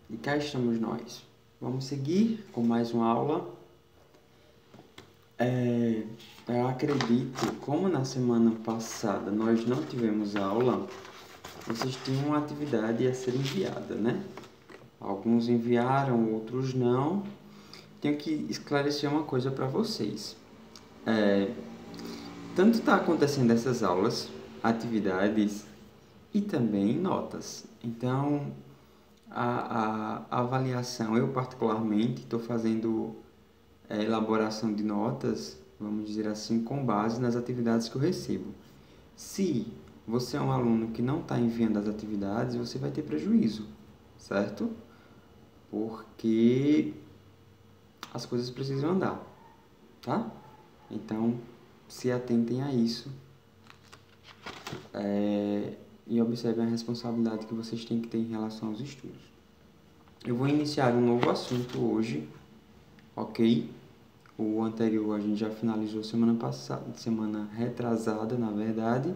E cá estamos nós. Vamos seguir com mais uma aula. Eu acredito, como na semana passada nós não tivemos aula, vocês tinham uma atividade a ser enviada, né? Alguns enviaram, outros não. Tenho que esclarecer uma coisa para vocês. Tanto está acontecendo essas aulas, atividades e também notas. Então, a avaliação, eu particularmente estou fazendo elaboração de notas, vamos dizer assim, com base nas atividades que eu recebo. Se você é um aluno que não está enviando as atividades, você vai ter prejuízo, certo? Porque as coisas precisam andar, tá? Então, se atentem a isso e observem a responsabilidade que vocês têm que ter em relação aos estudos. Eu vou iniciar um novo assunto hoje, ok? O anterior a gente já finalizou semana passada, semana retrasada, na verdade,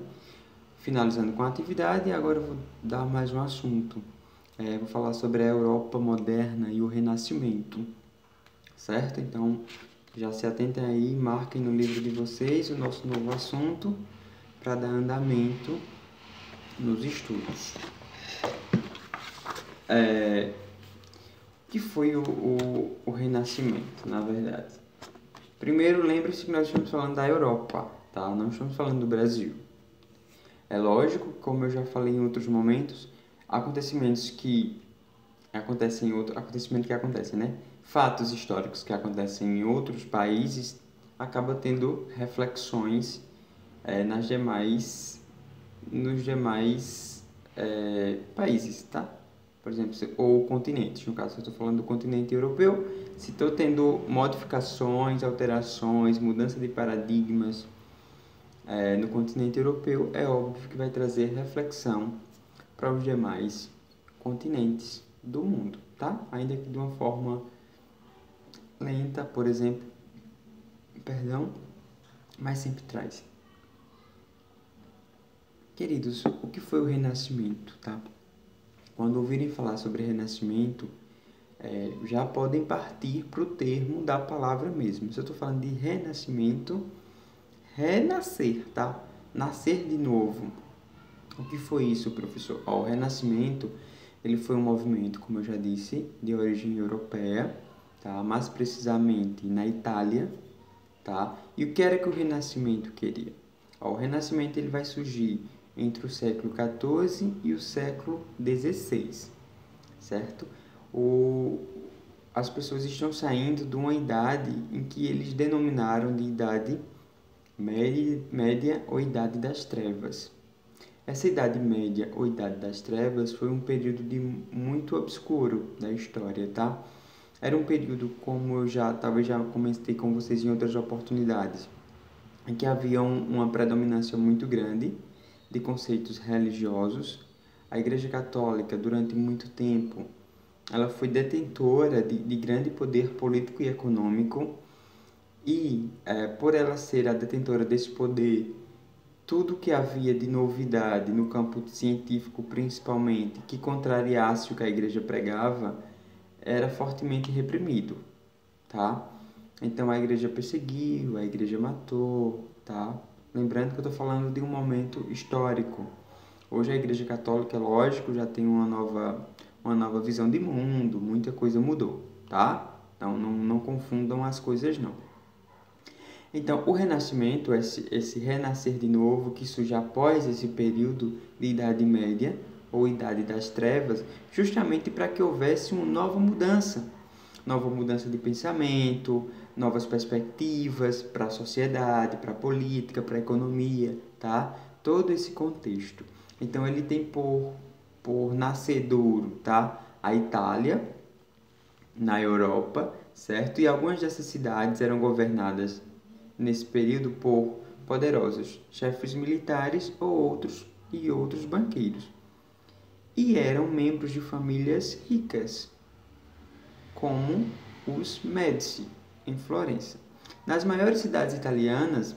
finalizando com a atividade, e agora eu vou dar mais um assunto. Vou falar sobre a Europa moderna e o Renascimento, certo? Então, já se atentem aí, marquem no livro de vocês o nosso novo assunto para dar andamento nos estudos. O que foi o Renascimento, na verdade? Primeiro, lembre-se que nós estamos falando da Europa, tá? Não estamos falando do Brasil. É lógico, como eu já falei em outros momentos, acontecimentos que acontecem, né? Fatos históricos que acontecem em outros países acabam tendo reflexões nos demais países, tá? Por exemplo, ou continentes. No caso, eu estou falando do continente europeu. Se estou tendo modificações, alterações, mudança de paradigmas no continente europeu, é óbvio que vai trazer reflexão para os demais continentes do mundo, tá? Ainda que de uma forma lenta, por exemplo, mas sempre traz. Queridos, o que foi o Renascimento, tá? Quando ouvirem falar sobre Renascimento, já podem partir para o termo da palavra mesmo. Se eu estou falando de renascimento, renascer, tá? Nascer de novo. O que foi isso, professor? O Renascimento, ele foi um movimento, como eu já disse, de origem europeia, tá? Mais precisamente na Itália, tá? E o que era que o Renascimento queria? O Renascimento ele vai surgir entre o século XIV e o século XVI, certo? As pessoas estão saindo de uma idade em que eles denominaram de idade média ou idade das trevas. Essa idade média ou idade das trevas foi um período muito obscuro da história, tá? Era um período, como eu talvez já comentei com vocês em outras oportunidades, em que havia uma predominância muito grande de conceitos religiosos. A Igreja Católica, durante muito tempo, ela foi detentora de grande poder político e econômico e, por ela ser a detentora desse poder, tudo que havia de novidade no campo científico, principalmente, que contrariasse o que a Igreja pregava, era fortemente reprimido, tá? Então a Igreja perseguiu, a Igreja matou, tá? Lembrando que eu estou falando de um momento histórico. Hoje a Igreja Católica, lógico, já tem uma nova visão de mundo, muita coisa mudou, tá? Então não confundam as coisas não. Então o Renascimento, esse renascer de novo que surge após esse período de Idade Média ou Idade das Trevas, justamente para que houvesse uma nova mudança de pensamento, novas perspectivas para a sociedade, para a política, para a economia, tá? Todo esse contexto. Então ele tem por nascedouro, tá? A Itália, na Europa, certo? E algumas dessas cidades eram governadas nesse período por poderosos chefes militares ou outros banqueiros. E eram membros de famílias ricas, como os Médici, em Florença. Nas maiores cidades italianas,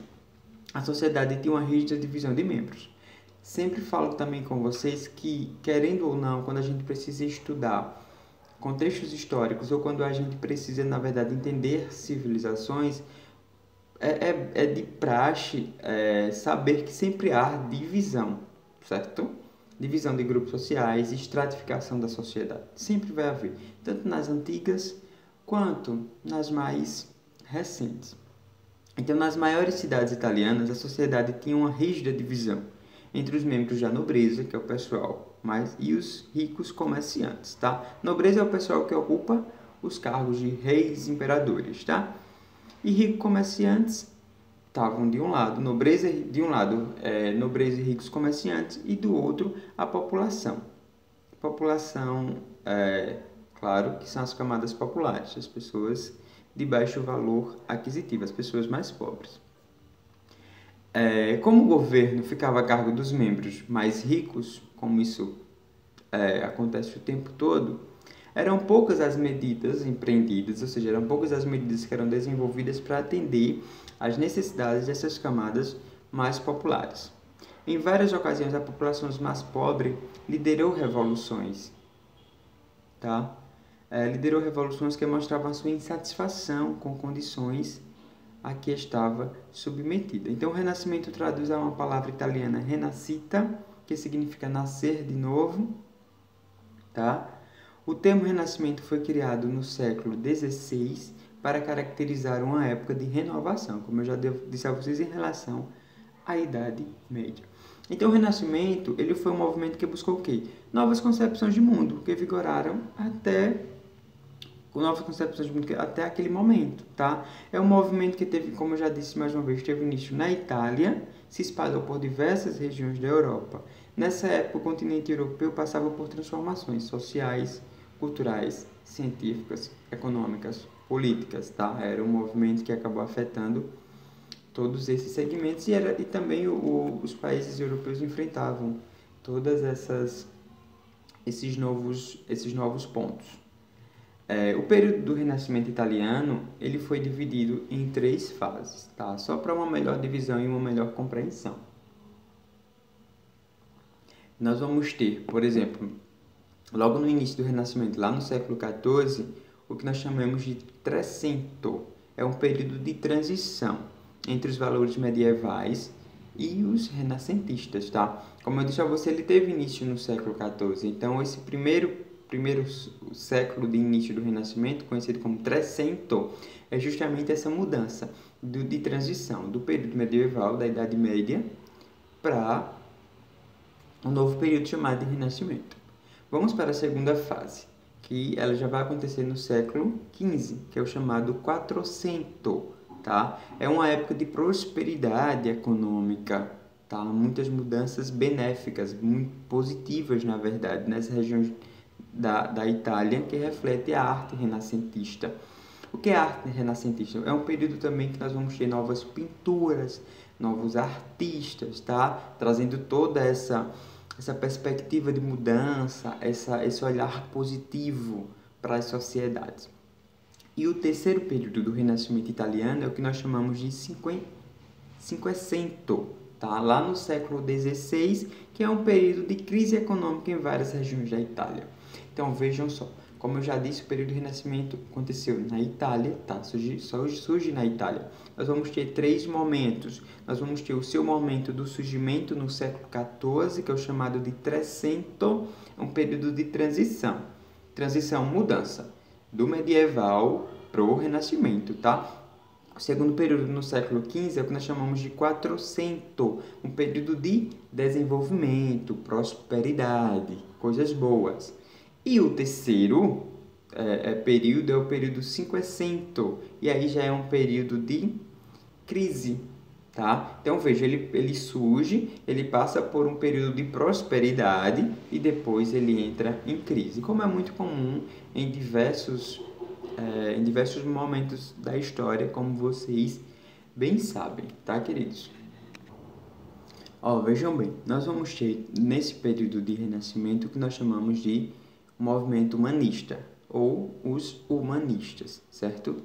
a sociedade tinha uma rígida divisão de membros. Sempre falo também com vocês que, querendo ou não, quando a gente precisa estudar contextos históricos ou quando a gente precisa, na verdade, entender civilizações, é de praxe saber que sempre há divisão, certo? Divisão de grupos sociais, estratificação da sociedade. Sempre vai haver, tanto nas antigas quanto nas mais recentes. Então, nas maiores cidades italianas, a sociedade tinha uma rígida divisão entre os membros da nobreza, que é o pessoal, e os ricos comerciantes, tá? Nobreza é o pessoal que ocupa os cargos de reis e imperadores, tá? E ricos comerciantes estavam de um lado, nobreza e ricos comerciantes, e do outro a população. População, claro, que são as camadas populares, as pessoas de baixo valor aquisitivo, as pessoas mais pobres. Como o governo ficava a cargo dos membros mais ricos, como isso acontece o tempo todo, eram poucas as medidas empreendidas, ou seja, eram poucas as medidas que eram desenvolvidas para atender às necessidades dessas camadas mais populares. Em várias ocasiões, a população mais pobre liderou revoluções, tá? Liderou revoluções que mostravam a sua insatisfação com condições a que estava submetida. Então, o Renascimento traduz a uma palavra italiana renascita, que significa nascer de novo, tá? O termo Renascimento foi criado no século XVI para caracterizar uma época de renovação, como eu já disse a vocês em relação à Idade Média. Então, o Renascimento ele foi um movimento que buscou o quê? Novas concepções de mundo, que vigoraram até aquele momento, tá? É um movimento que teve, como eu já disse mais uma vez, teve início na Itália, se espalhou por diversas regiões da Europa. Nessa época, o continente europeu passava por transformações sociais, culturais, científicas, econômicas, políticas, tá? Era um movimento que acabou afetando todos esses segmentos e também os países europeus enfrentavam todas esses novos pontos. O período do Renascimento italiano ele foi dividido em 3 fases, tá? Só para uma melhor divisão e uma melhor compreensão. Nós vamos ter, por exemplo, logo no início do Renascimento, lá no século XIV, o que nós chamamos de Trecento. É um período de transição entre os valores medievais e os renascentistas, tá? Como eu disse a você, ele teve início no século XIV. Então, esse primeiro século de início do Renascimento, conhecido como Trecento, é justamente essa mudança de transição do período medieval, da Idade Média, para um novo período chamado de Renascimento. Vamos para a segunda fase, que ela já vai acontecer no século XV, que é o chamado Quattrocento, tá? É uma época de prosperidade econômica, tá? Muitas mudanças benéficas, muito positivas, na verdade, nas regiões da Itália, que reflete a arte renascentista. O que é arte renascentista? É um período também que nós vamos ter novas pinturas, novos artistas, tá? Trazendo toda essa perspectiva de mudança, esse olhar positivo para as sociedades. E o terceiro período do Renascimento italiano é o que nós chamamos de Cinquecento, tá? Lá no século XVI, que é um período de crise econômica em várias regiões da Itália. Então, vejam só, como eu já disse, o período do Renascimento aconteceu na Itália, tá? Surge na Itália. Nós vamos ter 3 momentos. Nós vamos ter o seu momento do surgimento no século XIV, que é o chamado de Trecento, um período de transição. Transição, mudança, do medieval para o Renascimento, tá? O segundo período no século XV é o que nós chamamos de Quattrocento, um período de desenvolvimento, prosperidade, coisas boas. E o terceiro período é o período Cinquecento, e aí já é um período de crise, tá? Então, veja, ele surge, ele passa por um período de prosperidade e depois ele entra em crise, como é muito comum em diversos momentos da história, como vocês bem sabem, tá, queridos? Vejam bem, nós vamos ter nesse período de renascimento o que nós chamamos de movimento humanista, ou os humanistas, certo?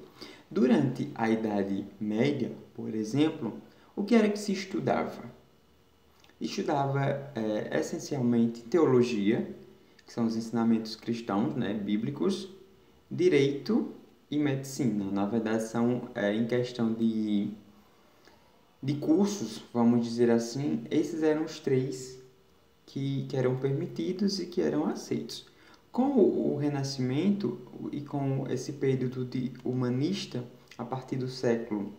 Durante a Idade Média, por exemplo, o que era que se estudava? Estudava essencialmente teologia, que são os ensinamentos cristãos, né, bíblicos, direito e medicina. Na verdade, são em questão de cursos, vamos dizer assim, esses eram os três que eram permitidos e que eram aceitos. Com o Renascimento e com esse período de humanista, a partir do século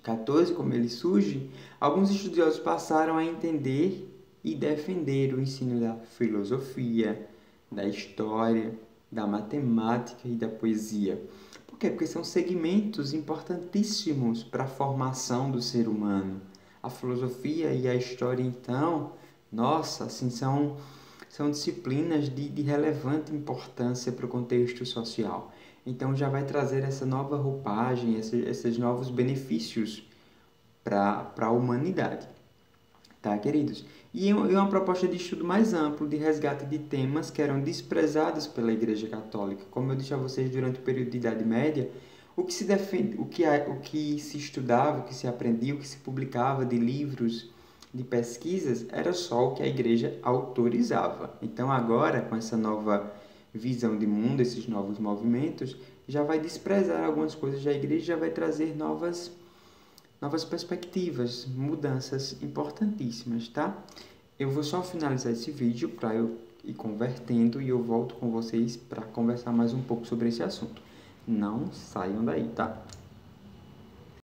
XIV, como ele surge, alguns estudiosos passaram a entender e defender o ensino da filosofia, da história, da matemática e da poesia. Por quê? Porque são segmentos importantíssimos para a formação do ser humano. A filosofia e a história, então, nossa, assim, são disciplinas de relevante importância para o contexto social. Então, já vai trazer essa nova roupagem, esses novos benefícios para a humanidade. Tá, queridos? E uma proposta de estudo mais amplo, de resgate de temas que eram desprezados pela Igreja Católica. Como eu disse a vocês, durante o período de Idade Média, o que se defende, o que se estudava, o que se aprendia, o que se publicava de livros, de pesquisas, era só o que a Igreja autorizava. Então, agora, com essa nova visão de mundo, esses novos movimentos, já vai desprezar algumas coisas da Igreja, já vai trazer novas perspectivas, mudanças importantíssimas, tá? Eu vou só finalizar esse vídeo para eu ir convertendo e eu volto com vocês para conversar mais um pouco sobre esse assunto. Não saiam daí, tá?